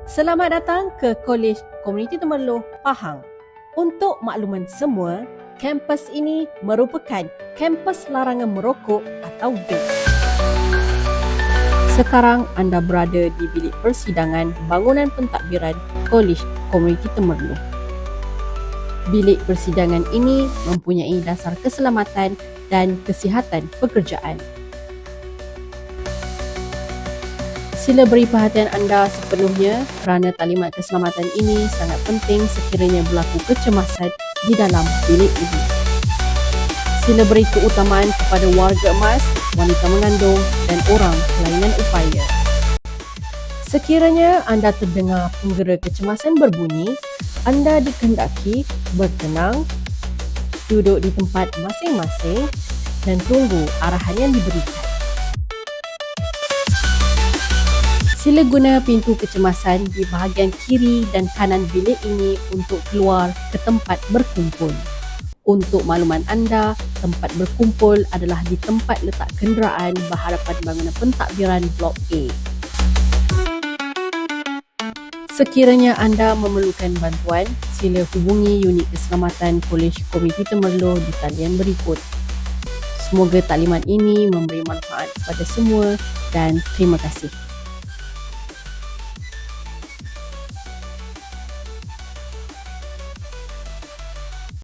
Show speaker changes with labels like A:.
A: Selamat datang ke Kolej Komuniti Temerloh, Pahang. Untuk makluman semua, kampus ini merupakan kampus larangan merokok atau vape. Sekarang anda berada di bilik persidangan bangunan pentadbiran Kolej Komuniti Temerloh. Bilik persidangan ini mempunyai dasar keselamatan dan kesihatan pekerjaan. Sila beri perhatian anda sepenuhnya kerana talimat keselamatan ini sangat penting sekiranya berlaku kecemasan di dalam bilik ini. Sila beri keutamaan kepada warga emas, wanita mengandung dan orang kelainan upaya. Sekiranya anda terdengar penggera kecemasan berbunyi, anda dikehendaki bertenang, duduk di tempat masing-masing dan tunggu arahan yang diberikan. Sila guna pintu kecemasan di bahagian kiri dan kanan bilik ini untuk keluar ke tempat berkumpul. Untuk makluman anda, tempat berkumpul adalah di tempat letak kenderaan berhadapan bangunan pentadbiran Blok A. Sekiranya anda memerlukan bantuan, sila hubungi unit keselamatan Kolej Komuniti Temerloh di talian berikut. Semoga taklimat ini memberi manfaat kepada semua dan terima kasih.